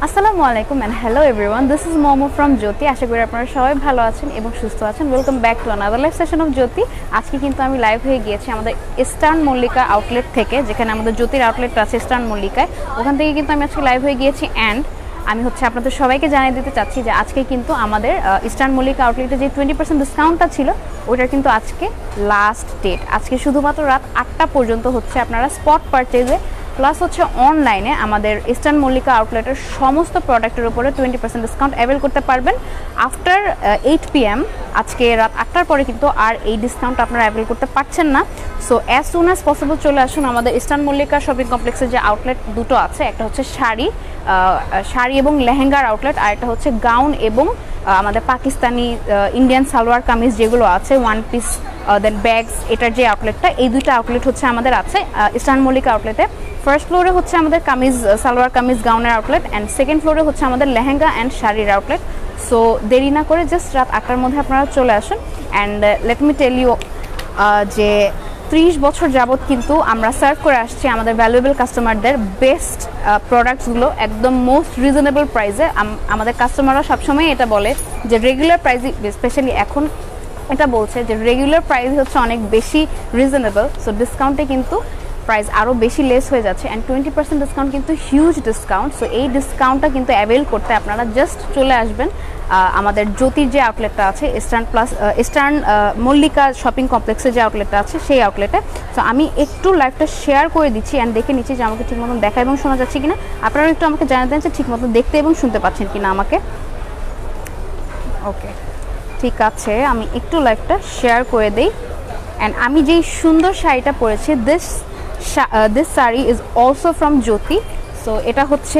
আসসালামু আলাইকুম and hello everyone, this is Momo from Jyoti. আশা করি আপনারা সবাই ভালো আছেন এবং সুস্থ আছেন। Welcome back to another live session of Jyoti. আজকে কিন্তু আমি লাইভ হয়ে গিয়েছি আমাদের ইস্টার্ন মল্লিকা আউটলেট থেকে, যেখানে আমাদের জ্যোতির আউটলেট আছে ইস্টার্ন মল্লিকায়। ওখান থেকে কিন্তু আমি আজকে লাইভ হয়ে গিয়েছি অ্যান্ড আমি আপনাদের সবাইকে জানিয়ে দিতে চাচ্ছি যে আজকে কিন্তু আমাদের ইস্টার্ন মল্লিকা আউটলেটে যে 20% ডিসকাউন্টটা ছিল ওইটার কিন্তু আজকে লাস্ট ডেট। আজকে শুধুমাত্র রাত 8টা পর্যন্ত হচ্ছে আপনারা স্পট পারচেজে প্লাস হচ্ছে অনলাইনে আমাদের ইস্টার্ন মল্লিকা আউটলেটের সমস্ত প্রোডাক্টের উপরে 20% ডিসকাউন্ট অ্যাভেল করতে পারবেন আফটার 8 PM। আজকে রাত 8টার পরে কিন্তু আর এই ডিসকাউন্ট আপনারা অ্যাভেল করতে পারছেন না। So as soon as possible চলে আসুন আমাদের ইস্টার্ন মল্লিকা শপিং কমপ্লেক্সের যে আউটলেট দুটো আছে, একটা হচ্ছে শাড়ি এবং লেহেঙ্গার আউটলেট, আর একটা হচ্ছে গাউন এবং আমাদের পাকিস্তানি ইন্ডিয়ান সালোয়ার কামিজ যেগুলো আছে, ওয়ান পিস দেন ব্যাগস, এটার যে আউটলেটটা, এই দুইটা আউটলেট হচ্ছে আমাদের আছে ইস্টার্ন মল্লিকা আউটলেটে। ফার্স্ট ফ্লোরে হচ্ছে আমাদের কামিজ সালোয়ার কামিজ গাউনের আউটলেট অ্যান্ড সেকেন্ড ফ্লোরে হচ্ছে আমাদের লেহেঙ্গা অ্যান্ড শাড়ির আউটলেট। সো দেরি না করে জাস্ট রাত 8টার মধ্যে আপনারা চলে আসুন। And let me tell you যে 30 বছর যাবৎ কিন্তু আমরা সার্ভ করে আসছি আমাদের ভ্যালুয়েবল কাস্টমারদের বেস্ট প্রোডাক্টসগুলো একদম মোস্ট রিজনেবল প্রাইসে। আমাদের কাস্টমাররা সবসময় এটা বলে যে রেগুলার প্রাইস, স্পেশালি এখন এটা বলছে যে রেগুলার প্রাইস হচ্ছে অনেক বেশি রিজনেবল, সো ডিসকাউন্টে কিন্তু প্রাইস আরও বেশি লেস হয়ে যাচ্ছে অ্যান্ড 20% ডিসকাউন্ট কিন্তু হিউজ ডিসকাউন্ট। সো এই ডিসকাউন্টটা কিন্তু অ্যাভেল করতে আপনারা জাস্ট চলে আসবেন আমাদের জ্যোতির যে আউটলেটটা আছে ইস্টার্ন মল্লিকা শপিং কমপ্লেক্সের যে আউটলেটটা আছে সেই আউটলেটে। সো আমি একটু লাইভটা শেয়ার করে দিচ্ছি অ্যান্ড দেখে নিচ্ছি যে আমাকে ঠিক মতন দেখা এবং শোনা যাচ্ছে কিনা। আপনারা একটু আমাকে জানিয়ে দেন যে ঠিক মতন দেখতে এবং শুনতে পাচ্ছেন কিনা আমাকে। ওকে, ঠিক আছে, আমি একটু লাইভটা শেয়ার করে দিই। অ্যান্ড আমি যেই সুন্দর শাড়িটা পরেছি, this sari is also from Jyoti. So এটা হচ্ছে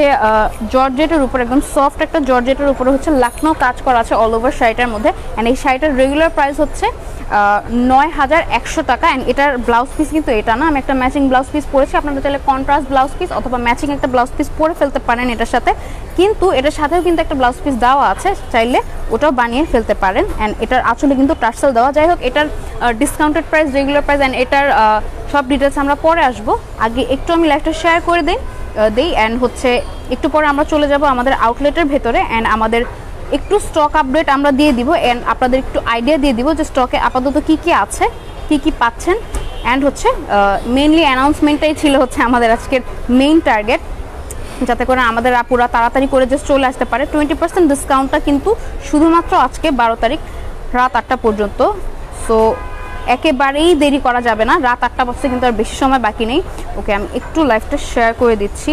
জর্জেটের উপর, একদম সফট একটা জর্জেটের উপরে হচ্ছে লাখনৌ কাজ করা আছে অল ওভার শাড়িটার মধ্যে। অ্যান্ড এই শাড়িটার রেগুলার প্রাইস হচ্ছে 9,100 টাকা। অ্যান্ড এটার ব্লাউজ পিস কিন্তু এটা না, আমি একটা ম্যাচিং ব্লাউজ পিস পরেছি। আপনারা চাইলে কন্ট্রাস্ট ব্লাউজ পিস অথবা ম্যাচিং একটা ব্লাউজ পিস পরে ফেলতে পারেন এটার সাথে, কিন্তু এটার সাথেও কিন্তু একটা ব্লাউজ পিস দেওয়া আছে, চাইলে ওটাও বানিয়ে ফেলতে পারেন। অ্যান্ড এটার আসলে কিন্তু টার্সেল দেওয়া। যাই হোক, এটার discounted price, regular price and এটার সব ডিটেলস আমরা পরে আসবো। আগে একটু আমি লাইভটা শেয়ার করে দিই অ্যান্ড হচ্ছে একটু পরে আমরা চলে যাব আমাদের আউটলেটের ভেতরে অ্যান্ড আমাদের একটু স্টক আপডেট আমরা দিয়ে দিব অ্যান্ড আপনাদের একটু আইডিয়া দিয়ে দিব যে স্টকে আপাতত কী কী আছে, কী কী পাচ্ছেন। অ্যান্ড হচ্ছে মেইনলি অ্যানাউন্সমেন্টটাই ছিল হচ্ছে আমাদের আজকের মেইন টার্গেট, যাতে করে আমাদের আপুরা তাড়াতাড়ি করে জাস্ট চলে আসতে পারে। 20% ডিসকাউন্টটা কিন্তু শুধুমাত্র আজকে 12 তারিখ রাত 8টা পর্যন্ত। সো একেবারেই দেরি করা যাবে না, রাত 8টা বাজতে কিন্তু আর বেশি সময় বাকি নেই। ওকে, আমি একটু লাইভটা শেয়ার করে দিচ্ছি।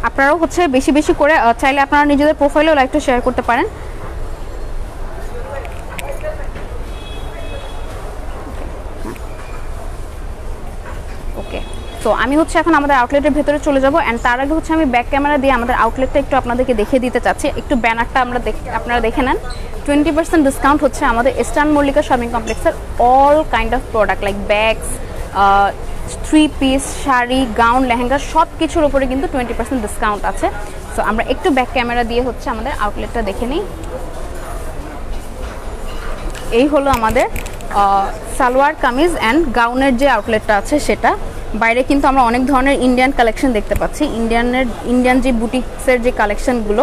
আপনারাও হচ্ছে বেশি বেশি করে চাইলে আপনারা নিজেদের প্রোফাইলেও লাইভটা শেয়ার করতে পারেন। ওকে, তো আমি হচ্ছে এখন আমাদের আউটলেটের ভেতরে চলে যাব অ্যান্ড তার আগে হচ্ছে আমি ব্যাক ক্যামেরা দিয়ে আমাদের আউটলেটটা একটু আপনাদেরকে দেখিয়ে দিতে চাচ্ছি। একটু ব্যানারটা আপনারা দেখে নেন। 20% ডিসকাউন্ট হচ্ছে আমাদের ইস্টার্ন মল্লিকা শপিং কমপ্লেক্সের all kind of product like bags, 3 piece, sari, gown, lehenga সব কিছুর উপরে কিন্তু 20% ডিসকাউন্ট আছে। সো আমরা একটু ব্যাক ক্যামেরা দিয়ে হচ্ছে আমাদের আউটলেটটা দেখে নিই। এই হলো আমাদের সালোয়ার কামিজ অ্যান্ড গাউনের যে আউটলেটটা আছে সেটা। বাইরে কিন্তু আমরা অনেক ধরনের ইন্ডিয়ান কালেকশন দেখতে পাচ্ছি। ইন্ডিয়ান যে বুটিক্সের যে কালেকশনগুলো,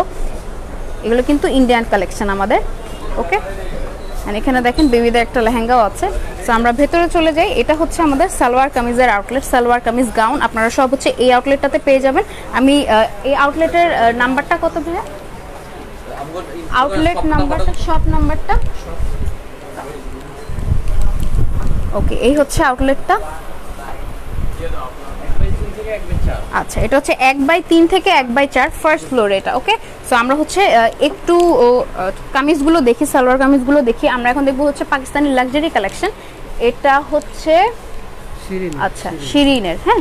এগুলো কিন্তু ইন্ডিয়ান কালেকশন আমাদের। ওকে, আর এখানে দেখেন বেবিদের একটা লেহেঙ্গাও আছে। সো আমরা ভেতরে চলে যাই। এটা হচ্ছে আমাদের সালোয়ার কামিজের আউটলেট, সালোয়ার কামিজ গাউন আপনারা সব হচ্ছে এই আউটলেটটাতে পেয়ে যাবেন। আমি এই আউটলেটের নাম্বারটা কত ভাইয়া? আউটলেট নাম্বারটা, শপ নাম্বারটা? ওকে, এই হচ্ছে আউটলেটটা। আচ্ছা, এটা হচ্ছে 1/3 থেকে 1/4 ফার্স্ট ফ্লোরে এটা। ওকে, সো আমরা হচ্ছে একটু কামিজগুলো দেখি, সালোয়ার কামিজগুলো দেখি। আমরা এখন দেখবো হচ্ছে পাকিস্তানি লাক্সারি কালেকশন। এটা হচ্ছে আচ্ছা শিরিনের, হ্যাঁ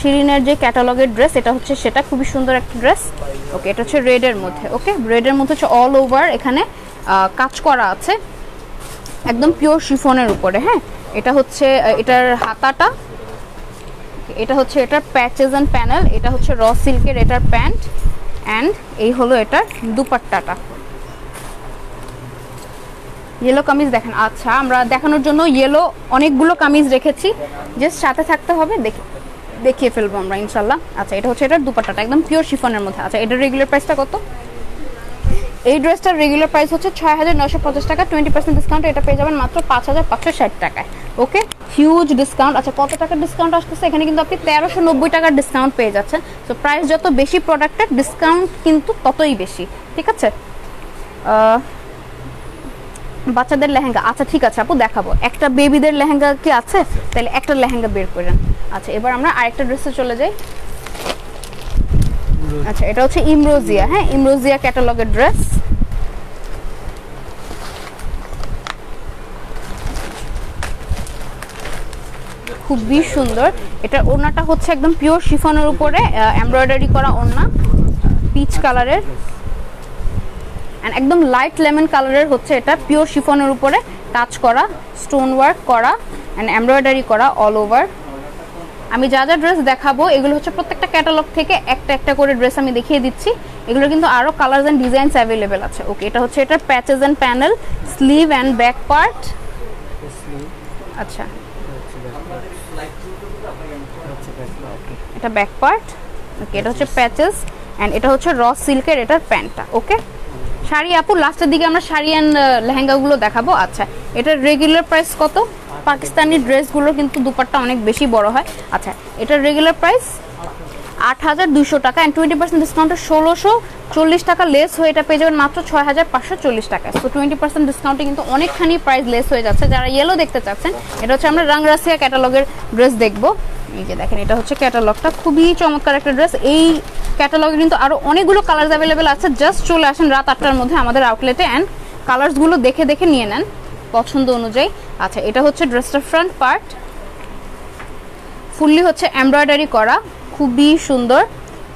শিরিনের যে ক্যাটালগের ড্রেস, এটা হচ্ছে সেটা খুবই সুন্দর একটা ড্রেস। ওকে, এটা হচ্ছে রেডের মধ্যে। ওকে, রেডের মধ্যে হচ্ছে অল ওভার এখানে কাজ করা আছে একদম পিওর শিফনের উপরে। হ্যাঁ, এটা হচ্ছে এটার হাতাটা, এটা হচ্ছে এটার প্যাচেস অ্যান্ড প্যানেল, এটা হচ্ছে র সিল্কের এটার প্যান্ট অ্যান্ড এই হলো এটার দুপাট্টাটা। येलो কামিজ দেখেন। আচ্ছা আমরা দেখানোর জন্য येलो অনেকগুলো কামিজ রেখেছি, জাস্ট সাথে থাকতে হবে। দেখিয়ে ফেলবো আমরা ইনশাল্লাহ। আচ্ছা এটা হচ্ছে এটার দুপাট্টাটা একদম পিওর শিফনের মধ্যে। আচ্ছা এটার রেগুলার প্রাইসটা কত? এই ড্রেসটার রেগুলার প্রাইস হচ্ছে ৬,৯৫০ টাকা, 20% ডিসকাউন্ট এটা পেয়ে যাবেন মাত্র ৫,৫৬০ টাকায়। ওকে, হিউজ ডিসকাউন্ট। আচ্ছা কত টাকার ডিসকাউন্ট আসতেছে এখানে? কিন্তু আপনি ১৩৯০ টাকার ডিসকাউন্ট পেয়ে যাচ্ছেন। সো প্রাইস যত বেশি প্রোডাক্টের ডিসকাউন্ট কিন্তু ততই বেশি, ঠিক আছে। বাচ্চাদের লেহেঙ্গা, আচ্ছা ঠিক আছে আপু দেখাবো। একটা বেবিদের লেহেঙ্গা কি আছে? তাহলে একটা লেহেঙ্গা বের করেন। আচ্ছা এবার আমরা আরেকটা ড্রেসে চলে যাই। আচ্ছা এটা হচ্ছে ইমরোজিয়া, হ্যাঁ ইমরোজিয়া ক্যাটালগের ড্রেস। খুবই সুন্দর। এটার ওড়নাটা হচ্ছে একদম পিওর শিফনের উপরে এমব্রয়ডারি করা ওড়না, পিচ কালারের এন্ড একদম লাইট লেমন কালারের হচ্ছে এটা, পিওর শিফনের উপরে টাচ করা, স্টোন ওয়ার্ক করা এন্ড এমব্রয়ডারি করা অল ওভার। আমি যা যা ড্রেস দেখাবো এগুলো হচ্ছে প্রত্যেকটা ক্যাটালগ থেকে একটা একটা করে ড্রেস আমি দেখিয়ে দিচ্ছি। এগুলো কিন্তু আরো কালারস এন্ড ডিজাইনস অ্যাভেলেবেল আছে। ওকে, এটা হচ্ছে এটার patches and panel, sleeve and back part. আচ্ছা এটা ব্যাক পার্ট। ওকে, এটা হচ্ছে প্যাচেস এন্ড এটা হচ্ছে র সিল্কের এটার প্যান্টটা। ওকে, শাড়ি আপু লাস্টের দিকে আমরা শাড়ি এন্ড লেহেঙ্গাগুলো দেখাবো। আচ্ছা এটার রেগুলার প্রাইস কত? পাকিস্তানি ড্রেসগুলো কিন্তু দুপাট্টা অনেক বেশি বড় হয়। আচ্ছা এটার রেগুলার প্রাইস ৮,২০০ টাকা এন্ড 20% ডিসকাউন্টে ১৬৪০ টাকা লেস হয়ে এটা পেয়ে যাবেন মাত্র ৬,৫৪০ টাকা। সো 20% ডিসকাউন্টে কিন্তু অনেকখানি প্রাইস লেস হয়ে যাচ্ছে। যারা ইয়েলো দেখতে চাচ্ছেন, এটা হচ্ছে আমরা রাংরাসিয়া ক্যাটালগের ড্রেস দেখবো। এই যে দেখেন এটা হচ্ছে ক্যাটালগটা, খুবই চমৎকার একটা ড্রেস। এই ক্যাটালগে কিন্তু আরো অনেকগুলো কালার অ্যাভেলেবেল আছে। জাস্ট চলে আসেন রাত ৮টার মধ্যে আমাদের আউটলেটে এন্ড কালার্সগুলো দেখে দেখে নিয়ে নেন পছন্দ অনুযায়ী। আচ্ছা এটা হচ্ছে ড্রেসটার ফ্রন্ট পার্ট, ফুললি হচ্ছে এমব্রয়ডারি করা, খুবই সুন্দর।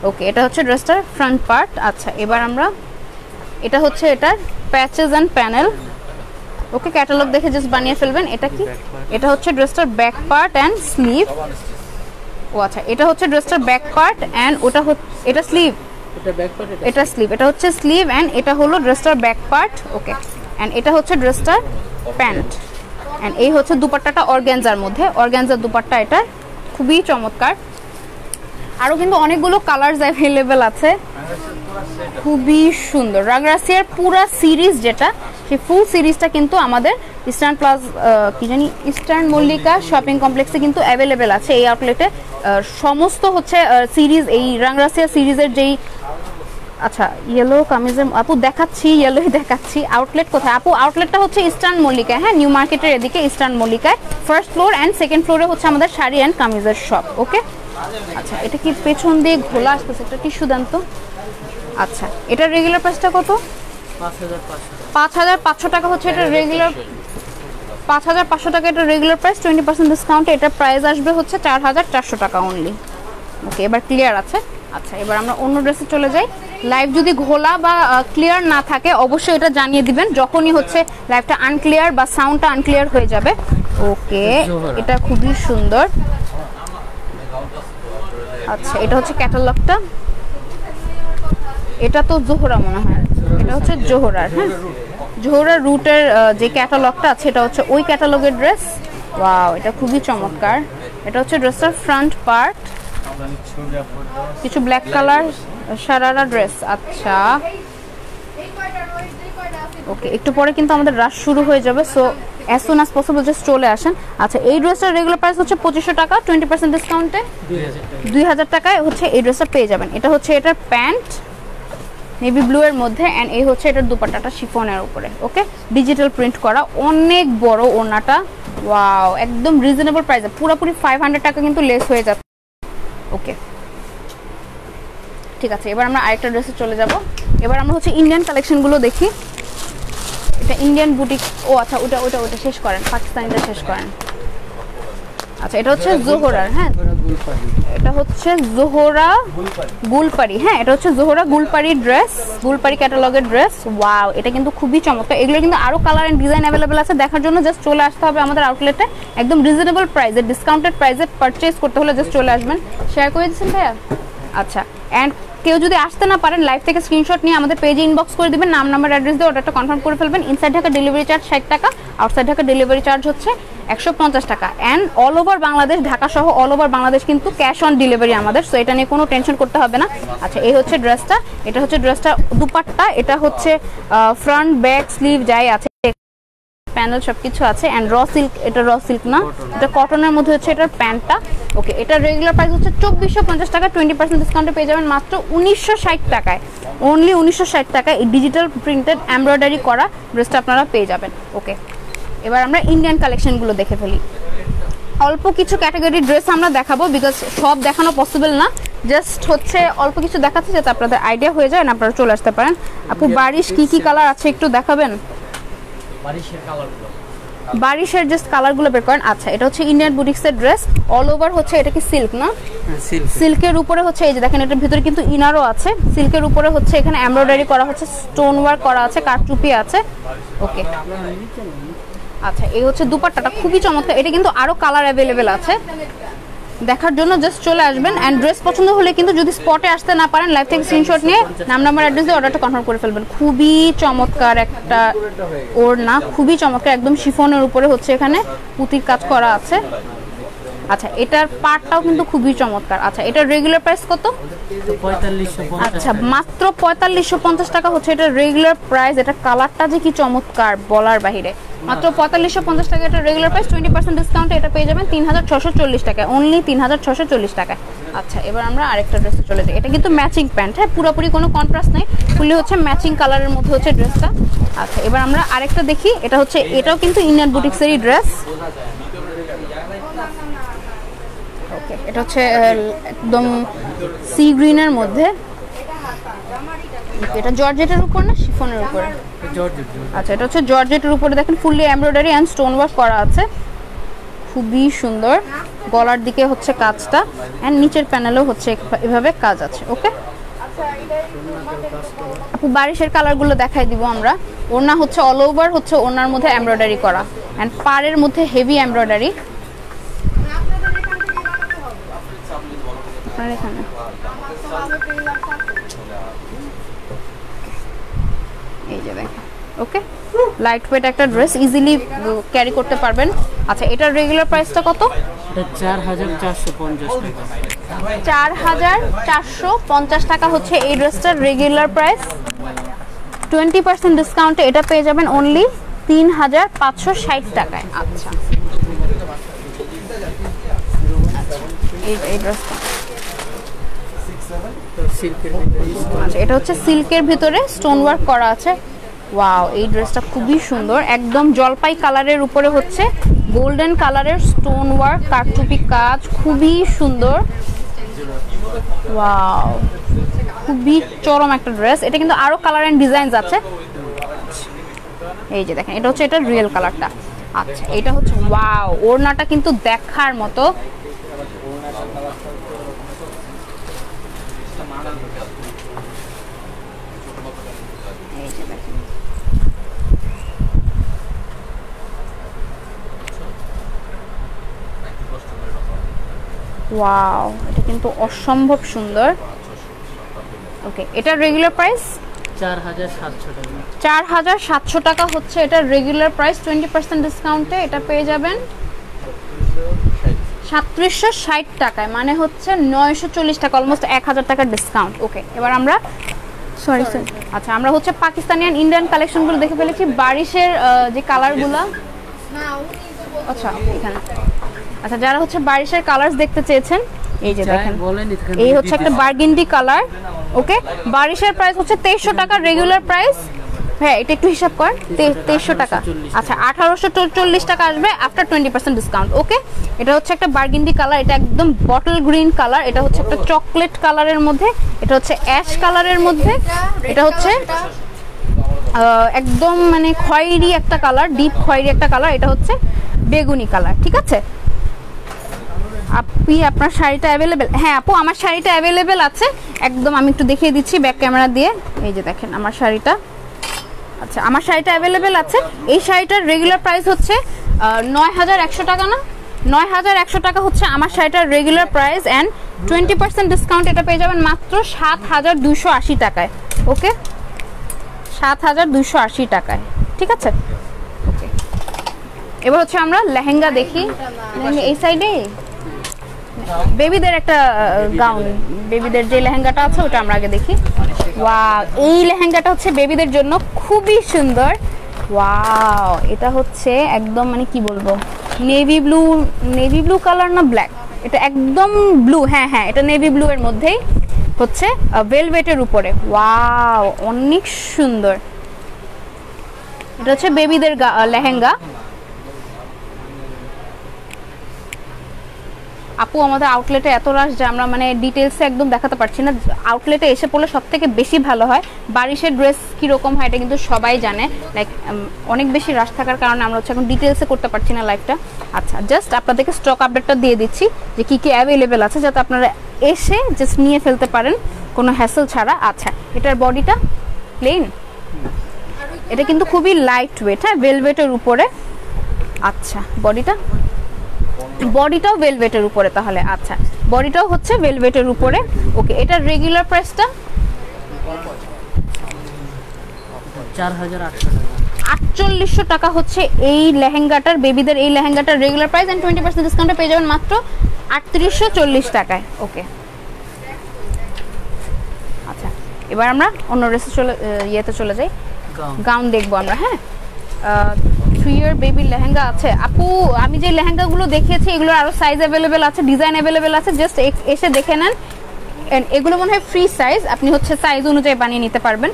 ওকে, এটা হচ্ছে ড্রেসটার ফ্রন্ট পার্ট। আচ্ছা এবার আমরা, এটা হচ্ছে এটার patches and panel. Okay, catalogue দেখে জাস্ট বানিয়ে ফেলবেন। এটা কি? এটা হচ্ছে ড্রেসটার ব্যাক পার্ট এন্ড স্লিভ। ও আচ্ছা, এটা হচ্ছে ড্রেসটার ব্যাক পার্ট এন্ড ওটা এটা স্লিভ, এটা স্লিভ, এটা হচ্ছে স্লিভ এন্ড এটা হলো ড্রেসটার ব্যাক পার্ট। ওকে, এন্ড এটা হচ্ছে ড্রেসটার প্যান্ট এন্ড এই হচ্ছে দুপাট্টাটা অর্গানজার মধ্যে, অর্গানজার দুপাট্টা। এটা খুবই চমৎকার। আরো কিন্তু অনেকগুলো কালারস অ্যাভেলেবেল আছে, খুবই সুন্দর। রাংরাসিয়ার পুরো সিরিজ যেটা, সেই ফুল সিরিজটা কিন্তু আমাদের eastern plus eastern Mallika shopping কমপ্লেক্সে কিন্তু অ্যাভেলেবেল আছে। এই আউটলেটে সমস্ত হচ্ছে সিরিজ, এই রাংরাসিয়া সিরিজের যেই, আচ্ছা ইয়েলো কামিজের আপু দেখাচ্ছি, ইয়েলোই দেখাচ্ছি। আউটলেট কোথায় আপু? আউটলেটটা হচ্ছে ইস্টার্ন মল্লিকা, হ্যাঁ নিউ মার্কেটের এদিকে ইস্টার্ন মল্লিকায় ফার্স্ট ফ্লোর এন্ড সেকেন্ড ফ্লোরে হচ্ছে আমাদের শাড়ি এন্ড কামিজের শপ। ওকে, আচ্ছা এটা কি পেছন দিয়ে ঘোলা আসতেছে? এটা টিস্যু দেন তো। আচ্ছা এটার রেগুলার প্রাইসটা কত? ৫,৫০০ টাকা হচ্ছে এটা রেগুলার, ৫,৫০০ টাকা এটা রেগুলার প্রাইস। 20% ডিসকাউন্টে এটার প্রাইস আসবে হচ্ছে ৪,৪০০ টাকা অনলি। ওকে, এবার ক্লিয়ার আছে। আচ্ছা এবার আমরা অন্য ড্রেসে চলে যাই। লাইভ যদি ঘোলা বা ক্লিয়ার না থাকে অবশ্যই এটা জানিয়ে দিবেন, যখনই হচ্ছে লাইভটা আনক্লিয়ার বা সাউন্ডটা আনক্লিয়ার হয়ে যাবে। ওকে, এটা খুবই সুন্দর। আচ্ছা এটা হচ্ছে ক্যাটালগটা, এটা তো জোহরা মনে হয়, এটা হচ্ছে জোহরার, হ্যাঁ জোহরার রুটের যে ক্যাটালগটা আছে এটা হচ্ছে ওই ক্যাটালগের ড্রেস। ওয়াও, এটা খুবই চমৎকার। এটা হচ্ছে ড্রেসটার ফ্রন্ট পার্ট, কিছু ব্ল্যাক কালার শারারা ড্রেস। আচ্ছা ওকে, একটু পরে কিন্তু আমাদের রাশ শুরু হয়ে যাবে, so as soon as possible just চলে আসেন। আচ্ছা এই ড্রেসটার রেগুলার প্রাইস হচ্ছে ২৫০০ টাকা, 20% ডিসকাউন্টে ২,০০০ টাকায় হচ্ছে এই ড্রেসটা পেয়ে যাবেন। এটা হচ্ছে এটার প্যান্ট নেভি ব্লু এর মধ্যে এন্ড এই হচ্ছে এটার দুপাট্টাটা শিফনের উপরে। ওকে, ডিজিটাল প্রিন্ট করা, অনেক বড় ওড়নাটা। ওয়াও, একদম রিজনেবল প্রাইসে, পুরোপুরি 500 টাকা কিন্তু লেস হয়ে যাচ্ছে। ওকে ঠিক আছে, এবার আমরা আরেকটা ড্রেসে চলে যাব। এবার আমরা হচ্ছে ইন্ডিয়ান কালেকশনগুলো দেখি। এটা ইন্ডিয়ান বুটিক। ও আচ্ছা, ওটা ওটা ওটা শেষ করেন, পাকিস্তানিটা শেষ করেন। আচ্ছা এটা হচ্ছে জোহরার, হ্যাঁ এটা হচ্ছে জোহরা গুলপারি, হ্যাঁ এটা হচ্ছে জোহরা গুলপারি ড্রেস, গুলপারি ক্যাটালগের ড্রেস। ওয়াও, এটা কিন্তু খুবই চমৎকার। এগুলো কিন্তু আরো কালার এন্ড ডিজাইন অ্যাভেলেবেল আছে, দেখার জন্য জাস্ট চলে আসতে হবে আমাদের আউটলেটে। একদম রিজনেবল প্রাইসে, ডিসকাউন্টেড প্রাইসে পারচেজ করতে হলে জাস্ট চলে আসবেন। শেয়ার করে দিচ্ছেন ভাইয়া? আচ্ছা, এন্ড কেউ যদি আসতে না পারেন লাইভ থেকে স্ক্রিনশট নিয়ে আমাদের পেজে ইনবক্স করে দিবেন, নাম নাম্বার অ্যাড্রেস দিয়ে অর্ডারটা কনফার্ম করে ফেলবেন। ইনসাইড ঢাকা ডেলিভারি চার্জ ৬০ টাকা, আউটসাইড ঢাকা ডেলিভারি চার্জ হচ্ছে 150 টাকা। And all over Bangladesh, Dhaka সহ অল ওভার বাংলাদেশ কিন্তু ক্যাশ অন ডেলিভারি আমাদের, সো এটা নিয়ে কোনো টেনশন করতে হবে না। আচ্ছা, এই হচ্ছে ড্রেসটা, এটা হচ্ছে ড্রেসটা দুপাট্টা, এটা হচ্ছে ফ্রন্ট ব্যাক স্লিভ যাই আছে, প্যানেল সবকিছু আছে। অ্যান্ড র সিল্ক, এটা র সিল্ক না, এটা কটনের মধ্যে হচ্ছে এটার প্যান্টটা। ওকে, এটা রেগুলার প্রাইস হচ্ছে 2450 টাকা, 20% ডিসকাউন্টে পেয়ে যাবেন মাত্র 1960 টাকায়, অনলি 1960 টাকায় এই ডিজিটাল প্রিন্টেড এমব্রয়ডারি করা ড্রেসটা আপনারা পেয়ে যাবেন। ওকে, এবার আমরা ইন্ডিয়ান কালেকশনগুলো দেখে ফেলি। অল্প কিছু ক্যাটাগরি ড্রেস আমরা দেখাবো, বিকজ সব দেখানো পসিবল না, জাস্ট হচ্ছে অল্প কিছু দেখাচ্ছি যাতে আপনাদের আইডিয়া হয়ে যায়, আপনারা চলে আসতে পারেন। আপু বারিশ কি কি কালার আছে একটু দেখাবেন? বারিশের জাস্ট কালারগুলো বের করেন। আচ্ছা, এটা হচ্ছে ইন্ডিয়ান বুটিক্সের ড্রেস, অল ওভার হচ্ছে এটা কি সিল্ক না? সিল্কের উপরে হচ্ছে এই যে দেখেন, এটার ভিতরে কিন্তু ইনারও আছে, সিল্কের উপরে হচ্ছে এখানে এমব্রয়ডারি করা হচ্ছে, স্টোন ওয়ার্ক করা আছে, কারচুপি আছে। ওকে, আচ্ছা, এই হচ্ছে দুপাট্টাটা খুবই চমৎকার, এটা কিন্তু আরো কালার অ্যাভেলেবেল আছে, দেখার জন্য জাস্ট চলে আসবেন। অ্যান্ড ড্রেস পছন্দ হলে কিন্তু যদি স্পটে আসতে না পারেন, লাইভ থেকে স্ক্রিনশট নিয়ে নাম নাম্বার অ্যাড্রেস দিয়ে অর্ডারটা কনফার্ম করে ফেলবেন। খুবই চমৎকার একটা ওড়না, খুবই চমৎকার, একদম শিফনের উপরে হচ্ছে এখানে পুঁতির কাজ করা আছে। আচ্ছা, এটার পার্টটাও কিন্তু খুবই চমৎকার। আচ্ছা, এটার রেগুলার প্রাইস কত? 4550। আচ্ছা, মাত্র 4550 টাকা হচ্ছে এটার রেগুলার প্রাইস। এটা কালারটা যে কি চমৎকার বলার বাহিরে, মাত্র 4550 টাকা এটা রেগুলার প্রাইস, 20% ডিসকাউন্টে এটা পেয়ে যাবেন 3640 টাকায়, অনলি 3640 টাকায়। আচ্ছা, এবার আমরা আরেকটা ড্রেসে চলে যাই। এটা কিন্তু ম্যাচিং প্যান্ট, হ্যাঁ, পুরোপুরি কোনো কন্ট্রাস্ট নেই, ফুললি হচ্ছে ম্যাচিং কালারের মধ্যে হচ্ছে ড্রেসটা। আচ্ছা, এবার আমরা আরেকটা দেখি, এটা হচ্ছে, এটাও কিন্তু ইন্ডিয়ান বুটিক্সেরই ড্রেস। ওকে, এটা হচ্ছে একদম সি গ্রিনের মধ্যে, এটা জর্জেটের উপর না শিফনের উপরে? আচ্ছা, এটা হচ্ছে জর্জেটের উপরে, দেখেন fully embroidery and stone work করা আছে, খুবই সুন্দর। গলার দিকে হচ্ছে কাজটা, অ্যান্ড নিচের প্যানেলেও হচ্ছে এভাবে কাজ আছে। ওকে আপু, বারিশের কালারগুলো দেখাই দিব আমরা। ওড়না হচ্ছে অল ওভার হচ্ছে ওড়নার মধ্যে এমব্রয়ডারি করা, অ্যান্ড পাড়ের মধ্যে হেভি এমব্রয়ডারি। এখানে এই যে দেখেন, ওকে, লাইট ওয়েট একটা ড্রেস, ইজিলি ক্যারি করতে পারবেন। আচ্ছা, এটার রেগুলার প্রাইসটা কত? 4450 টাকা। 4450 টাকা হচ্ছে এই ড্রেসটার রেগুলার প্রাইস, 20% ডিসকাউন্টে এটা পেয়ে যাবেন অনলি 3560 টাকায়। আচ্ছা, এই ড্রেসটা, আচ্ছা, এটা হচ্ছে সিল্কের ভিতরে স্টোন ওয়ার্ক করা আছে। ওয়াও, এই ড্রেসটা খুবই সুন্দর, একদম জলপাই কালারের উপরে হচ্ছে গোল্ডেন কালারের স্টোন ওয়ার্ক, কারচুপি কাজ, খুবই সুন্দর। ওয়াও, খুবই চরম একটা ড্রেস। এটা কিন্তু আরো কালার এন্ড ডিজাইনস আছে, এই যে দেখেন, এটা হচ্ছে এটার রিয়েল কালারটা। আচ্ছা, এটা হচ্ছে ওয়াও, ওড়নাটা কিন্তু দেখার মতো, ওয়াও, এটা কিন্তু অসম্ভব সুন্দর। ওকে, এটার রেগুলার প্রাইস 4700 টাকা। 4700 টাকা হচ্ছে এটার রেগুলার প্রাইস, 20% ডিসকাউন্টে এটা পেয়ে যাবেন 3760 টাকায়, মানে হচ্ছে 940 টাকা, অলমোস্ট 1000 টাকার ডিসকাউন্ট। ওকে, এবার আমরা সরি স্যার, আচ্ছা, আমরা হচ্ছে পাকিস্তানি এন্ড ইন্ডিয়ান কালেকশনগুলো দেখে ফেলেছি। বারিশের যে কালারগুলো, আচ্ছা এখানে, আচ্ছা, যারা হচ্ছে বারিশের কালারস দেখতে চেয়েছেন, এই যে দেখেন, এই হচ্ছে একটা বার্গেন্ডি কালার। ওকে, বারিশের প্রাইস হচ্ছে 2300 টাকা রেগুলার প্রাইস। হ্যাঁ, এটা একটু হিসাব কর, 2300 টাকা। আচ্ছা, 1840 টাকা আসবে আফটার 20% ডিসকাউন্ট। ওকে, এটা হচ্ছে একটা বার্গেন্ডি কালার, এটা একদম বটল গ্রিন কালার, এটা হচ্ছে একটা চকলেট কালারের মধ্যে, এটা হচ্ছে অ্যাশ কালারের মধ্যে, এটা হচ্ছে একদম মানে খয়েরি একটা কালার, ডিপ খয়েরি একটা কালার, এটা হচ্ছে বেগুনি কালার। ঠিক আছে আপনি, আপনার শাড়িটা অ্যাভেলেবেল? হ্যাঁ আপু, আমার শাড়িটা অ্যাভেলেবেল আছে একদম, আমি একটু দেখিয়ে দিচ্ছি ব্যাক ক্যামেরা দিয়ে। এই যে দেখেন আমার শাড়িটা, আচ্ছা, আমার শাড়িটা অ্যাভেলেবেল আছে। এই শাড়িটার রেগুলার প্রাইস হচ্ছে 9100 টাকা না, 9100 টাকা হচ্ছে আমার শাড়িটার রেগুলার প্রাইস, অ্যান্ড 20% ডিসকাউন্ট এটা পেয়ে যাবেন মাত্র 7280 টাকায়। ওকে, 7280 টাকায়। ঠিক আছে, ওকে, এবার হচ্ছে আমরা লেহেঙ্গা দেখি। এই সাইডে বেবিদের একটা গাউন, বেবিদের যে লেহেঙ্গাটা আছে ওটা আমরা আগে দেখি। ওয়াও, এই লেহেঙ্গাটা হচ্ছে বেবিদের জন্য খুবই সুন্দর। ওয়াও, এটা হচ্ছে একদম মানে কি বলবো, নেভি ব্লু কালার না ব্ল্যাক, এটা একদম ব্লু। হ্যাঁ হ্যাঁ, এটা নেভি ব্লু এর মধ্যেই হচ্ছে ভেলভেটের উপরে। ওয়াও, অনেক সুন্দর। এটা হচ্ছে বেবিদের লেহেঙ্গা। আপু আমাদের আউটলেটে এত রাশ যে আমরা মানে ডিটেলসে একদম দেখাতে পারছি না, আউটলেটে এসে পড়লে সব থেকে বেশি ভালো হয়। বারিশের ড্রেস কীরকম হয় এটা কিন্তু সবাই জানে, লাইক অনেক বেশি রাশ থাকার কারণে আমরা হচ্ছে এখন ডিটেলসে করতে পারছি না লাইভটা। আচ্ছা, জাস্ট আপনাদেরকে স্টক আপডেটটা দিয়ে দিচ্ছি যে কী কী অ্যাভেলেবেল আছে, যাতে আপনারা এসে জাস্ট নিয়ে ফেলতে পারেন কোনো হ্যাসেল ছাড়া। আচ্ছা, এটার বডিটা প্লেন, এটা কিন্তু খুবই লাইট ওয়েট, হ্যাঁ, ভেলভেটের উপরে। আচ্ছা, বডিটাও ভেলভেটের উপরে তাহলে। আচ্ছা, বডিটাও হচ্ছে ভেলভেটের উপরে। ওকে, এটার রেগুলার প্রাইসটা 4800 টাকা হচ্ছে এই লেহেঙ্গাটার, বেবিদের এই লেহেঙ্গাটার রেগুলার প্রাইস। এন্ড 20% ডিসকাউন্টে পেয়ে যাবেন মাত্র 3840 টাকায়। ওকে, আচ্ছা, এবার আমরা অন্য ড্রেসে চলে যাই। গাউন দেখবো আমরা। হ্যাঁ, 3 ইয়ার বেবির লেহেঙ্গা আছে। আপু আমি যে লেহেঙ্গাগুলো দেখিয়েছি এগুলোর আরও সাইজ অ্যাভেলেবেল আছে, ডিজাইন অ্যাভেলেবেল আছে, জাস্ট এসে দেখে নেন। এগুলো মনে হয় ফ্রি সাইজ, আপনি হচ্ছে সাইজ অনুযায়ী বানিয়ে নিতে পারবেন।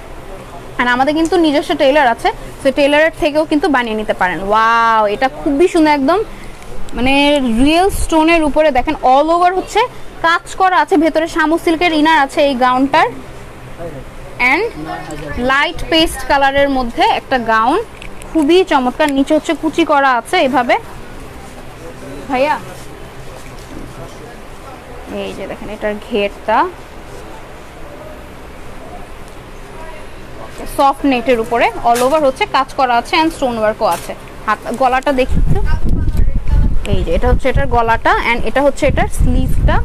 আর আমাদের কিন্তু নিজস্ব টেইলার আছে, তো টেইলারের থেকেও কিন্তু বানিয়ে নিতে পারেন। ওয়াও, এটা খুবই সুন্দর, একদম মানে রিয়েল স্টোনের উপরে দেখেন অল ওভার হচ্ছে কাজ করা আছে, ভেতরে শামু সিল্কের ইনার আছে এই গাউনটার। অ্যান্ড লাইট পেস্ট কালারের মধ্যে একটা গাউন, খুবই চমৎকার। নিচে হচ্ছে কুচি করা আছে এভাবে। ভাইয়া এই যে দেখেন এটার ঘেরটা সফট নেটের উপরে অল ওভার হচ্ছে কাজ করা আছে, অ্যান্ড স্টোন ওয়ার্কও আছে। হাত গলাটা দেখি একটু। এই যে এটা হচ্ছে এটার গলাটা, অ্যান্ড এটা হচ্ছে এটার স্লিভটা।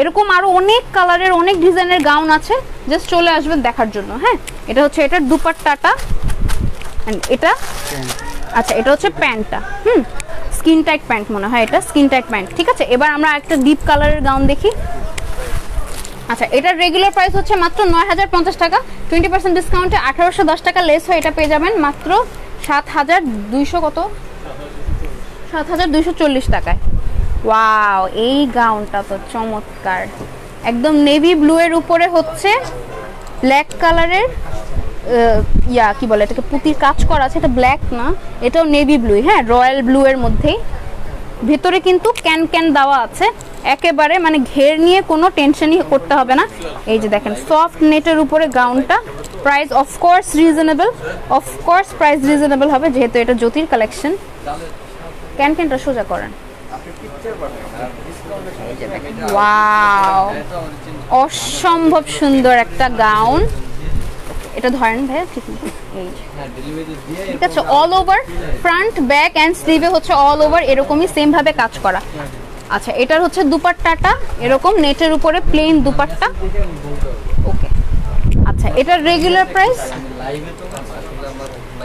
এরকম আরো অনেক কালারের অনেক ডিজাইনের গাউন আছে, জাস্ট চলে আসবেন দেখার জন্য। হ্যাঁ, এটা হচ্ছে এটার দুপাট্টাটা, এটা আচ্ছা এটা হচ্ছে প্যান্টটা। স্কিন টাইট প্যান্ট মনে হয়, এটা স্কিন টাইট প্যান্ট। ঠিক আছে, এবার আমরা একটা ডিপ কালারের গাউন দেখি। আচ্ছা, এটার রেগুলার প্রাইস হচ্ছে মাত্র 9050 টাকা। 20% ডিসকাউন্টে 1810 টাকা লেস হয়ে এটা পেয়ে যাবেন মাত্র 7240 টাকায়। ওয়াও, এই গাউনটা তো চমৎকার, একদম নেভি ব্লু এর উপরে হচ্ছে ব্ল্যাক কালারের কি বলে এটাকে, পুঁতির কাজ করা আছে। এটা ব্ল্যাক না, এটাও নেভি ব্লু। হ্যাঁ, রয়্যাল ব্লু এর মধ্যেই ভেতরে কিন্তু ক্যান দেওয়া আছে, একেবারে মানে ঘের নিয়ে কোনো টেনশনই করতে হবে না। এই যে দেখেন সফট নেটের উপরে গাউনটা। প্রাইস অফকোর্স প্রাইস রিজনেবল হবে, যেহেতু এটা জ্যোতির কালেকশন। ক্যানটা সোজা করেন। ওয়াও, অসম্ভব সুন্দর একটা গাউন। এটা ধরেন ভাইয়া, ঠিক আছে। All over front back and স্লিভে হচ্ছে অল ওভার এরকমই সেম ভাবে কাজ করা। আচ্ছা, এটার হচ্ছে দুপাট্টাটা এরকম নেটের উপরে প্লেন দুপাট্টা। ওকে, আচ্ছা, এটার রেগুলার প্রাইস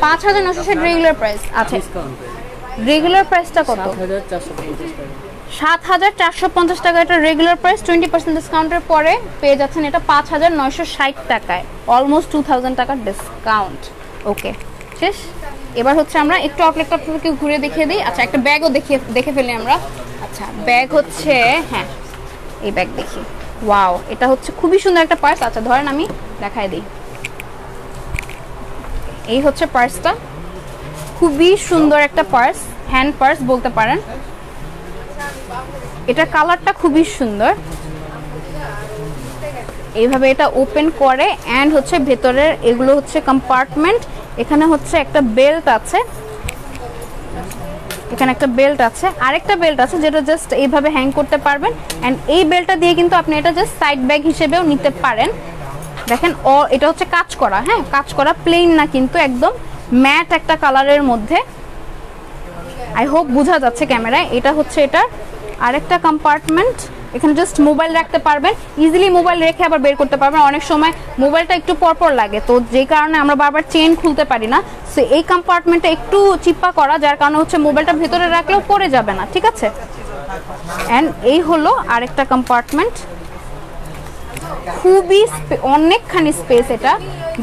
5960 রেগুলার প্রাইস। আচ্ছা, রেগুলার প্রাইসটা কত? 7450 টাকা এটা রেগুলার প্রাইস। 20% ডিসকাউন্টের পরে পেয়ে যাচ্ছেন এটা 5960 টাকায়, অলমোস্ট 2000 টাকার ডিসকাউন্ট। ওকে, শেষ। এবার হচ্ছে আমরা একটু আউটলেটটা আপনাদেরকে ঘুরে দেখিয়ে দিই। আচ্ছা, একটা ব্যাগও দেখে ফেলি আমরা। আচ্ছা, ব্যাগ হচ্ছে, হ্যাঁ এই ব্যাগ দেখি। ওয়াও, এটা হচ্ছে খুবই সুন্দর একটা পার্স। আচ্ছা ধরেন আমি দেখাই দিই। এই হচ্ছে পার্সটা, খুবই সুন্দর একটা পার্স, হ্যান্ড পার্স বলতে পারেন। এটা কালারটা খুবই সুন্দর। এইভাবে এটা ওপেন করে, অ্যান্ড হচ্ছে ভেতরের এগুলো হচ্ছে কম্পার্টমেন্ট। এখানে হচ্ছে একটা বেল্ট আছে, এখানে একটা বেল্ট আছে, আরেকটা বেল্ট আছে যেটা জাস্ট এইভাবে হ্যাং করতে পারবেন। অ্যান্ড এই বেল্টটা দিয়ে কিন্তু আপনি এটা জাস্ট সাইড ব্যাগ হিসেবেও নিতে পারেন। দেখেন এটা হচ্ছে কাজ করা, হ্যাঁ কাজ করা, প্লেন না কিন্তু, একদম ম্যাট একটা কালারের মধ্যে। আই হোপ বোঝা যাচ্ছে ক্যামেরায়। এটা হচ্ছে এটার আরেকটা কম্পার্টমেন্ট, এখানে জাস্ট মোবাইল রাখতে পারবেন, ইজিলি মোবাইল রেখে আবার বের করতে পারবেন। অনেক সময় মোবাইলটা একটু পরপর লাগে, তো যেই কারণে আমরা বারবার চেইন খুলতে পারি না। সো এই কম্পার্টমেন্টটা একটু চিপ্পা করা, যার কারণে হচ্ছে মোবাইলটা ভেতরে রাখলেও পড়ে যাবে না, ঠিক আছে। অ্যান্ড এই হলো আরেকটা কম্পার্টমেন্ট, খুবই অনেকখানি স্পেস। এটা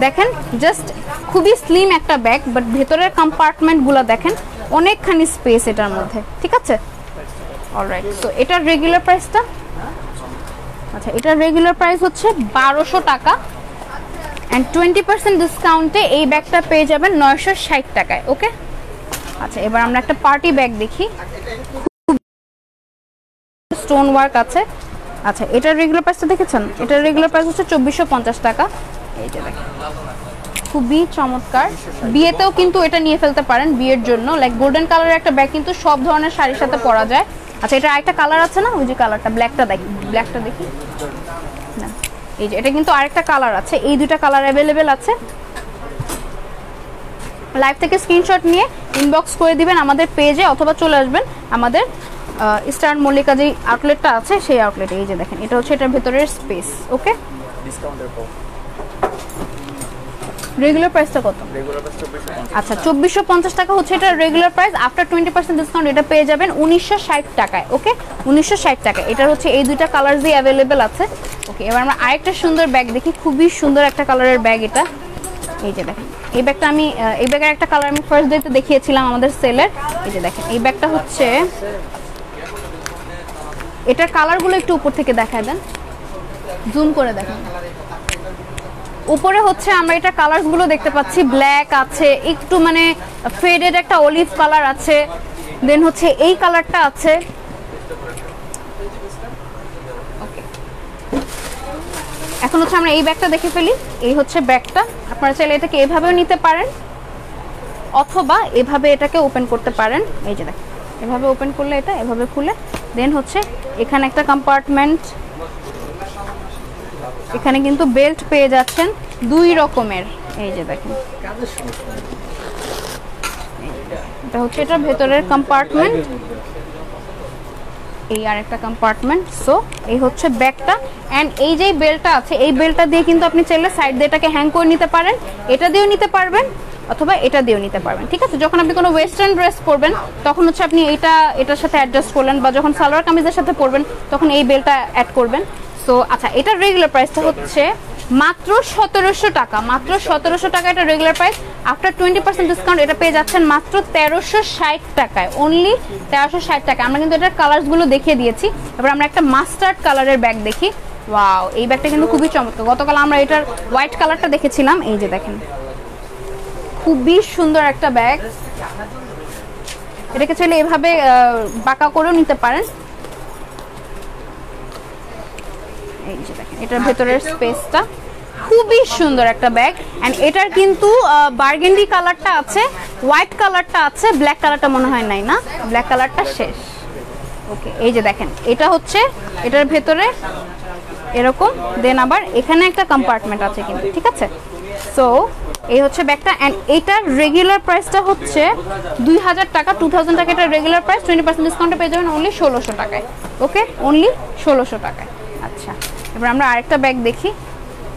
দেখেন জাস্ট খুবই স্লিম একটা ব্যাগ, বাট ভেতরের কম্পার্টমেন্টগুলো দেখেন অনেকখানি স্পেস এটার মধ্যে, ঠিক আছে। অলরাইট, সো এটার রেগুলার প্রাইসটা, আচ্ছা এটার রেগুলার প্রাইস হচ্ছে 1200 টাকা, অ্যান্ড 20% ডিসকাউন্টে এই ব্যাগটা পেয়ে যাবেন 960 টাকায়। ওকে, আচ্ছা এবার আমরা একটা পার্টি ব্যাগ দেখি, স্টোন ওয়ার্ক আছে। আচ্ছা এটার রেগুলার প্রাইসটা দেখেছেন? এটার রেগুলার প্রাইস হচ্ছে 2450 টাকা। এই যে দেখেন খুবই চমৎকার, বিয়েতেও কিন্তু এটা নিয়ে ফেলতে পারেন, বিয়ের জন্য। লাইক গোল্ডেন কালারের একটা ব্যাগ কিন্তু সব ধরনের শাড়ির সাথে পরা যায়। আচ্ছা এটা আরেকটা কালার আছে না, ওই যে কালারটা ব্ল্যাকটা দেখি, ব্ল্যাকটা দেখি না, এই যে এটা কিন্তু আরেকটা কালার আছে, এই দুইটা কালার অ্যাভেলেবেল আছে। লাইভ থেকে স্ক্রিনশট নিয়ে ইনবক্স করে দিবেন আমাদের পেজে, অথবা চলে আসবেন আমাদের ইস্টার্ন মল্লিকা যে আউটলেটটা আছে সেই আউটলেটে। এই যে দেখেন এটা হচ্ছে এটার ভেতরের স্পেস। ওকে, ডিসকাউন্টের পর রেগুলার প্রাইসটা কত? আচ্ছা 2450 টাকা হচ্ছে এটা রেগুলার প্রাইস। আফটার 20% ডিসকাউন্ট এটা পেয়ে যাবেন 1960 টাকায়। ওকে, 1960 টাকা। এটার হচ্ছে এই দুইটা কালার দিয়ে অ্যাভেলেবেল আছে। ওকে, এবার আমরা আরেকটা সুন্দর ব্যাগ দেখি, খুবই সুন্দর একটা কালারের ব্যাগ এটা। এই যে দেখেন এই ব্যাগটা আমি এই ব্যাগের একটা কালার আমি ফার্স্ট ডেতে দেখিয়েছিলাম আমাদের সেলের। এই যে দেখেন এই ব্যাগটা হচ্ছে, এটার কালারগুলো একটু উপর থেকে দেখায় দেন, জুম করে দেখেন। উপরে হচ্ছে আমরা এটা কালারগুলো দেখতে পাচ্ছি, ব্ল্যাক আছে, একটু মানে ফেডেড একটা অলিভ কালার আছে, দেন হচ্ছে এই কালারটা আছে। ওকে, এখন হচ্ছে আমরা এই ব্যাগটা দেখে ফেলি। এই হচ্ছে ব্যাগটা, আপনারা চাইলে এটাকে এভাবেও নিতে পারেন, অথবা এভাবে এটাকে ওপেন করতে পারেন। এই যে দেখেন এভাবে ওপেন করলে এটা এভাবে খুলে, দেন হচ্ছে এখানে একটা কম্পার্টমেন্ট, এখানে কিন্তু বেল্ট পেয়ে যাচ্ছেন দুই রকমের। এই যে দেখেন এটা হচ্ছে এটার ভেতরের কম্পার্টমেন্ট, এই আর একটা কম্পার্টমেন্ট। সো এই হচ্ছে ব্যাগটা, অ্যান্ড এই যে বেল্টটা আছে এই বেল্টটা দিয়ে কিন্তু আপনি চাইলে সাইড দিয়ে এটাকে হ্যাং করে নিতে পারেন, এটা দিয়েও নিতে পারবেন অথবা এটা দিয়েও নিতে পারবেন, ঠিক আছে। যখন আপনি কোনো ওয়েস্টার্ন ড্রেস পরবেন তখন হচ্ছে আপনি এটার সাথে অ্যাডজাস্ট করলেন, বা যখন সালোয়ার কামিজের সাথে পরবেন তখন এই বেল্টটা অ্যাড করবেন। সো আচ্ছা এটার রেগুলার প্রাইসটা হচ্ছে মাত্র 1700 টাকা, মাত্র 1700 টাকা এটা রেগুলার প্রাইস। আফটার 20% ডিসকাউন্ট এটা পেয়ে যাচ্ছেন মাত্র 1360 টাকায়, অনলি 1360 টাকা। আমরা কিন্তু এটার কালারসগুলো দেখিয়ে দিয়েছি। এবার আমরা একটা মাস্টার্ড কালারের ব্যাগ দেখি। ওয়াও, এই ব্যাগটা কিন্তু খুবই চমৎকার। গতকাল আমরা এটার হোয়াইট কালারটা দেখেছিলাম। এই যে দেখেন খুবই সুন্দর একটা ব্যাগ, এটাকে চাইলে এভাবে বাঁকা করেও নিতে পারেন। এই যে দেখেন এটার ভেতরের স্পেসটা খুবই সুন্দর একটা ব্যাগ, এন্ড এটার কিন্তু বার্গেন্ডি কালারটা আছে, হোয়াইট কালারটা আছে, ব্ল্যাক কালারটা মনে হয় নাই, না ব্ল্যাক কালারটা শেষ। ওকে, এই যে দেখেন এটা হচ্ছে এটার ভেতরে এরকম, দেন আবার এখানে একটা কম্পার্টমেন্ট আছে কিন্তু, ঠিক আছে। সো এই হচ্ছে ব্যাগটা, এন্ড এটার রেগুলার প্রাইসটা হচ্ছে 2000 টাকা, 2000 টাকা এটার রেগুলার প্রাইস। 20% ডিসকাউন্টে পেয়ে যাবেন অনলি 1600 টাকায়। ওকে, অনলি 1600 টাকায়। আচ্ছা এবার আমরা আরেকটা ব্যাগ দেখি।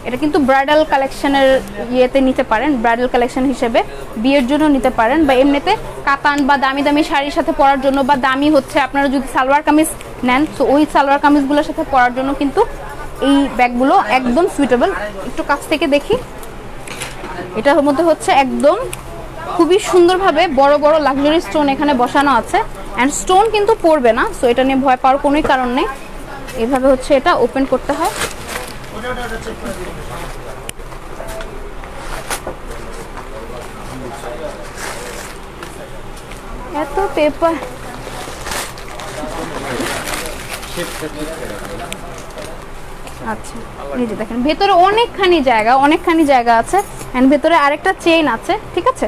এটা কিন্তু ব্রাইডাল কালেকশনের ইয়েতে নিতে পারেন, ব্রাইডাল কালেকশন হিসেবে বিয়ের জন্য নিতে পারেন, বা এমনিতে কাতান বা দামি দামি শাড়ির সাথে পরার জন্য, বা দামি হচ্ছে আপনারা যদি সালোয়ার কামিজ নেন তো ওই সালোয়ার কামিজগুলোর সাথে পরার জন্য কিন্তু এই ব্যাগগুলো একদম সুইটেবল। একটু কাছ থেকে দেখি, এটার মধ্যে হচ্ছে একদম খুবই সুন্দরভাবে বড় বড় লাক্সারি স্টোন এখানে বসানো আছে, অ্যান্ড স্টোন কিন্তু পড়বে না। সো এটা নিয়ে ভয় পাওয়ার কোনোই কারণ নেই। এভাবে হচ্ছে এটা ওপেন করতে হয়। এত পেপার, আচ্ছা এই যে দেখেন ভেতরে অনেকখানি জায়গা আছে, এন্ড ভেতরে আরেকটা চেইন আছে, ঠিক আছে।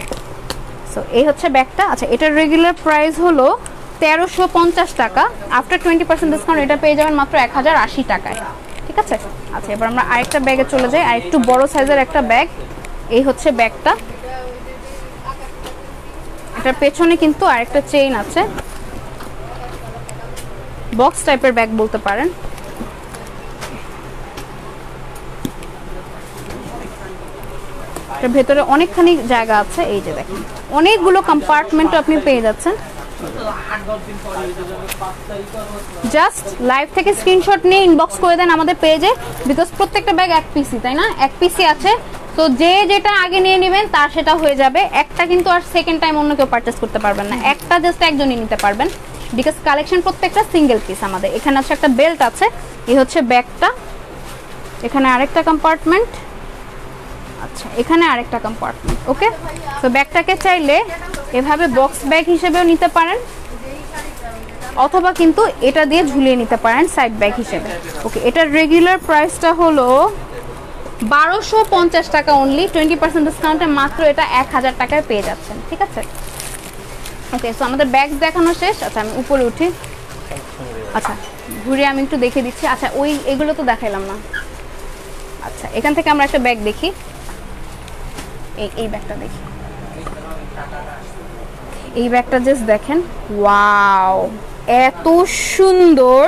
সো এই হচ্ছে ব্যাগটা। আচ্ছা এটার রেগুলার প্রাইস হলো 1350 টাকা, আফটার 20% ডিসকাউন্ট এটা পেয়ে যাবেন মাত্র 1080 টাকায়, ঠিক আছে। আচ্ছা এবার আমরা আরেকটা ব্যাগে চলে যাই, আরেকটু বড় সাইজের একটা ব্যাগ। এই হচ্ছে ব্যাগটা, এটার পেছনে কিন্তু আরেকটা চেইন আছে, বক্স টাইপের ব্যাগ বলতে পারেন। এটার ভেতরে অনেকখানি জায়গা আছে, এই যে দেখেন অনেকগুলো কম্পার্টমেন্ট আপনি পেয়ে যাচ্ছেন। জাস্ট লাইভ থেকে স্ক্রিনশট নিয়ে ইনবক্স করে দেন আমাদের পেজে, বিকজ প্রত্যেকটা ব্যাগ এক পিসি, তাই না? এক পিসি আছে, তো যে যেটা আগে নিয়ে নেবেন তার সেটা হয়ে যাবে। একটা কিন্তু আর সেকেন্ড টাইম অন্য কেউ পারচেস করতে পারবেন না, একটা জাস্ট একজনই নিতে পারবেন, বিকজ কালেকশন প্রত্যেকটা সিঙ্গেল পিস আমাদের। এখানে আছে একটা বেল্ট আছে, এই হচ্ছে ব্যাগটা, এখানে আরেকটা কম্পার্টমেন্ট, আচ্ছা এখানে আরেকটা কম্পার্টমেন্ট। ওকে, তো ব্যাগটাকে চাইলে এভাবে বক্স ব্যাগ হিসেবেও নিতে পারেন, অথবা কিন্তু এটা দিয়ে ঝুলিয়ে নিতে পারেন সাইড ব্যাগ হিসেবে। ওকে, এটার রেগুলার প্রাইসটা হলো 1250 টাকা অনলি, 20% ডিসকাউন্টে মাত্র এটা 1000 টাকায় পেয়ে যাচ্ছেন, ঠিক আছে? ওকে, সো আমাদের ব্যাগ দেখানো শেষ। আচ্ছা আমি উপরে উঠি, আচ্ছা ঘুরে আমি একটু দেখে দিচ্ছি। আচ্ছা এগুলো তো দেখাইলাম না। আচ্ছা এখান থেকে আমরা একটা ব্যাগ দেখি, এই ব্যাগটা দেখি, এই ব্যাগটা জাস্ট দেখেন, ওয়াও এত সুন্দর,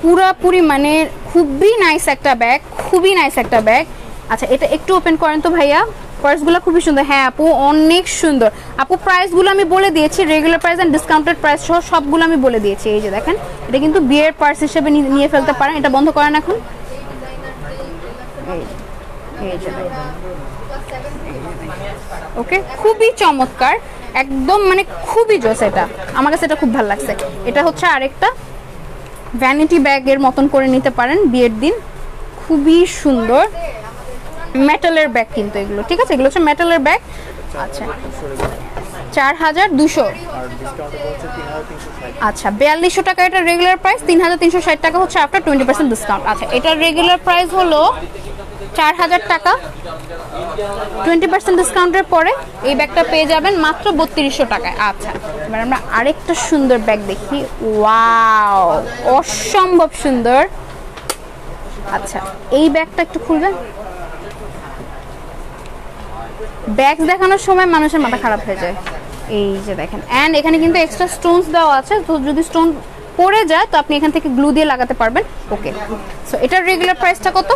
পুরাপুরি মানে খুবই নাইস একটা ব্যাগ, খুবই নাইস একটা ব্যাগ। আচ্ছা এটা একটু ওপেন করেন তো ভাইয়া, পার্সগুলো খুবই সুন্দর। হ্যাঁ আপু অনেক সুন্দর। আপু প্রাইসগুলো আমি বলে দিয়েছি, regular price and discounted price সহ সবগুলো আমি বলে দিয়েছি। এই যে দেখেন, এটা কিন্তু বিয়ের পার্স হিসেবে নিয়ে ফেলতে পারেন। এটা বন্ধ করেন এখন, ওকে খুবই চমৎকার, একদম মানে খুবই জোস। এটা আমার কাছে এটা খুব ভালো লাগছে। এটা হচ্ছে আরেকটা ভ্যানিটি ব্যাগের মতন করে নিতে পারেন বিয়ের দিন, খুবই সুন্দর মেটালের ব্যাগ কিন্তু এগুলো, ঠিক আছে? এগুলো হচ্ছে মেটালের ব্যাগ। আচ্ছা 4200, আচ্ছা 4200 টাকা এটা রেগুলার প্রাইস, 3360 টাকা হচ্ছে আফটার 20% ডিসকাউন্ট। আচ্ছা এটার রেগুলার প্রাইস হলো 4000 টাকা, 20% ডিসকাউন্টের পরে এই ব্যাগটা পেয়ে যাবেন মাত্র 3200 টাকায়। আচ্ছা এবার আমরা আরেকটা সুন্দর ব্যাগ দেখি, ওয়াও অসম্ভব সুন্দর। আচ্ছা এই ব্যাগটা একটু খুলবেন, ব্যাগ দেখানোর সময় মানুষের মাথা খারাপ হয়ে যায়। এই যে দেখেন, এন্ড এখানে কিন্তু এক্সট্রা স্টোনস দেওয়া আছে, তো যদি স্টোন পড়ে যায় তো আপনি এখান থেকে গ্লু দিয়ে লাগাতে পারবেন। ওকে, সো এটার রেগুলার প্রাইসটা কত?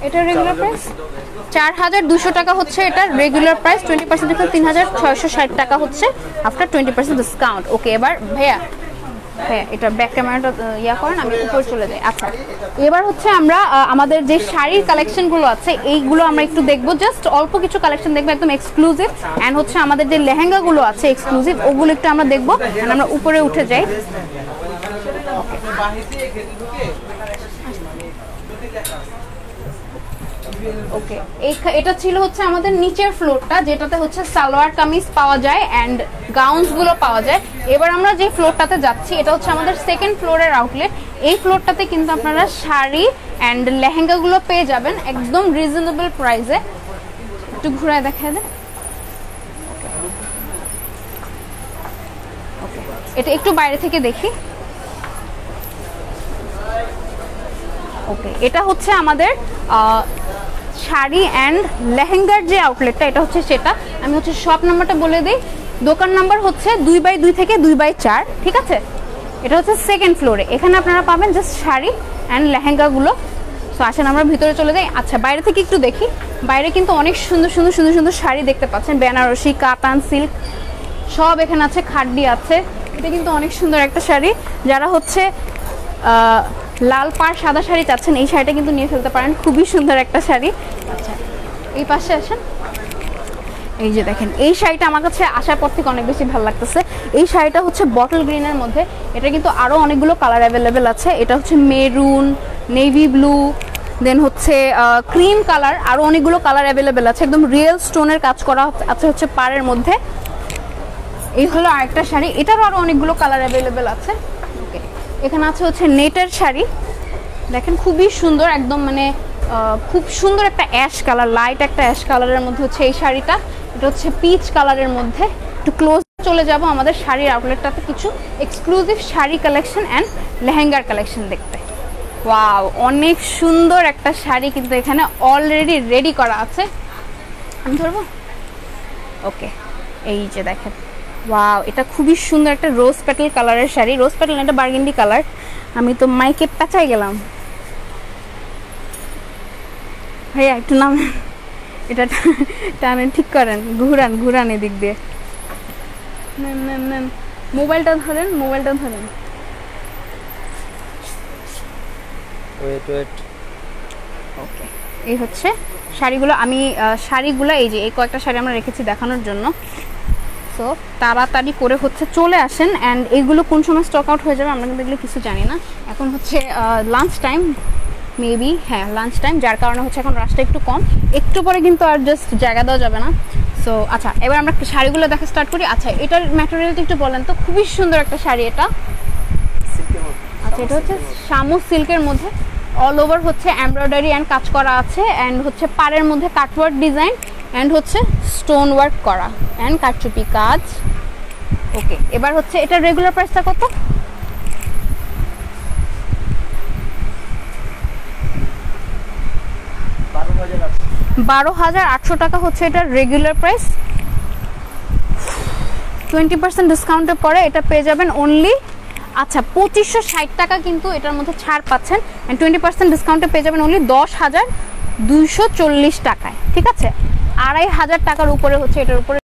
এটার রেগুলার প্রাইস 4200 টাকা হচ্ছে এটার রেগুলার প্রাইস, 20% ডিসকাউন্ট 3660 টাকা হচ্ছে আফটার 20% ডিসকাউন্ট। ওকে এবার ভাইয়া, হ্যাঁ এটা ব্যাক ক্যামেরাটা ইয়া করেন, আমি উপরে চলে যাই। আচ্ছা এবার হচ্ছে আমরা আমাদের যে শাড়ির কালেকশনগুলো আছে এইগুলো আমরা একটু দেখবো, জাস্ট অল্প কিছু কালেকশন দেখবো একদম এক্সক্লুসিভ, অ্যান্ড হচ্ছে আমাদের যে লেহেঙ্গাগুলো আছে এক্সক্লুসিভ ওগুলো একটু আমরা দেখবো। আমরা উপরে উঠে যাই। ওকে, এটা ছিল হচ্ছে আমাদের নিচের ফ্লোরটা, যেটাতে হচ্ছে সালোয়ার কামিজ পাওয়া যায় অ্যান্ড গাউনস গুলো পাওয়া যায়। এবার আমরা যে ফ্লোরটাতে যাচ্ছি এটা হচ্ছে আমাদের সেকেন্ড ফ্লোরের আউটলেট। এই ফ্লোরটাতে কিন্তু আপনারা শাড়ি অ্যান্ড লেহেঙ্গা গুলো পেয়ে যাবেন একদম রিজনেবল প্রাইসে। একটু ঘুরায় দেখায় দেন। ওকে, এটা একটু বাইরে থেকে দেখি। ওকে, এটা হচ্ছে আমাদের শাড়ি অ্যান্ড লেহেঙ্গার যে আউটলেটটা, এটা হচ্ছে সেটা। আমি হচ্ছে শপ নাম্বারটা বলে দিই, দোকান নাম্বার হচ্ছে 2/2 থেকে 2/4, ঠিক আছে? এটা হচ্ছে সেকেন্ড ফ্লোরে। এখানে আপনারা পাবেন জাস্ট শাড়ি অ্যান্ড লেহেঙ্গাগুলো। সো আসেন আমরা ভিতরে চলে যাই। আচ্ছা বাইরে থেকে একটু দেখি, বাইরে কিন্তু অনেক সুন্দর সুন্দর সুন্দর সুন্দর শাড়ি দেখতে পাচ্ছেন, বেনারসি, কাতান, সিল্ক সব এখানে আছে, খাড্ডি আছে। এটা কিন্তু অনেক সুন্দর একটা শাড়ি, যারা হচ্ছে লাল পাড় সাদা শাড়ি চাচ্ছেন এই শাড়িটা কিন্তু নিয়ে ফেলতে পারেন, খুবই সুন্দর একটা শাড়ি। আচ্ছা এই পাশে আসেন, এই যে দেখেন এই শাড়িটা আমার কাছে আসার পর থেকে অনেক বেশি ভালো লাগতেছে। এই শাড়িটা হচ্ছে বটল গ্রিনের মধ্যে, এটা কিন্তু আরও অনেকগুলো কালার অ্যাভেলেবেল আছে। এটা হচ্ছে মেরুন, নেভি ব্লু, দেন হচ্ছে ক্রিম কালার, আরও অনেকগুলো কালার অ্যাভেলেবেল আছে। একদম রিয়েল স্টোনের কাজ করা আছে হচ্ছে পাড়ের মধ্যে। এই হলো আরেকটা শাড়ি, এটারও আরও অনেকগুলো কালার অ্যাভেলেবেল আছে। ওকে, এখানে আছে হচ্ছে নেটের শাড়ি, দেখেন খুবই সুন্দর, একদম মানে খুব সুন্দর একটা অ্যাশ কালার, লাইট একটা অ্যাশ কালারের মধ্যে হচ্ছে এই শাড়িটা। এটা হচ্ছে পিচ কালারের মধ্যে। একটু ক্লোজ চলে যাব আমাদের শাড়ির আউটলেটটাতে, কিছু এক্সক্লুসিভ শাড়ি কালেকশন অ্যান্ড লেহেঙ্গার কালেকশন দেখতে। ওয়াও, অনেক সুন্দর একটা শাড়ি কিন্তু এখানে অলরেডি রেডি করা আছে। আমি ধরবো? ওকে, এই যে দেখেন, ওয়াও এটা খুবই সুন্দর একটা রোজ পেটাল কালারের শাড়ি। রোজ পেটাল এটা বার্গেন্ডি কালার। আমি তো মাইকে পেঁচাই গেলাম। ভাইয়া একটু নামেন, এটা টানেন, ঠিক করেন, ঘুরান এদিক দিয়ে। নেন মোবাইলটা ধরেন। ওয়েট ওকে, এই হচ্ছে শাড়িগুলো। আমি শাড়িগুলো এই যে এই কয়েকটা শাড়ি আমরা রেখেছি দেখানোর জন্য। সো তাড়াতাড়ি করে হচ্ছে চলে আসেন। অ্যান্ড এইগুলো কোন সময় স্টক আউট হয়ে যাবে আমরা কিন্তু এগুলো কিছু জানি না। এখন হচ্ছে লাঞ্চ টাইম, মেবি, হ্যাঁ লাঞ্চ টাইম, যার কারণে হচ্ছে এখন রাশটা একটু কম। একটু পরে কিন্তু আর জাস্ট জায়গা দেওয়া যাবে না। সো আচ্ছা, এবার আমরা শাড়িগুলো দেখা স্টার্ট করি। আচ্ছা, এটার ম্যাটেরিয়ালটা একটু বলেন তো। খুবই সুন্দর একটা শাড়ি এটা। আচ্ছা, এটা হচ্ছে শামু সিল্কের মধ্যে, অল ওভার হচ্ছে এমব্রয়ডারি অ্যান্ড কাজ করা আছে। অ্যান্ড হচ্ছে পাড়ের মধ্যে কাটওয়ার্ক ডিজাইন অ্যান্ড হচ্ছে স্টোন ওয়ার্ক করা অ্যান্ড কাটচুপি কাজ। ওকে, এবার হচ্ছে এটা রেগুলার প্রাইসটা কত? 12,800 টাকা হচ্ছে এটার রেগুলার প্রাইস। 20% ডিসকাউন্টের পরে এটা পেয়ে যাবেন অনলি, আচ্ছা 2560 টাকা কিন্তু এটার মধ্যে ছাড় পাচ্ছেন। অ্যান্ড 20% ডিসকাউন্টে পেয়ে যাবেন অনলি 10,240 টাকায়। ঠিক আছে, 2,500 টাকার উপরে হচ্ছে এটার উপরে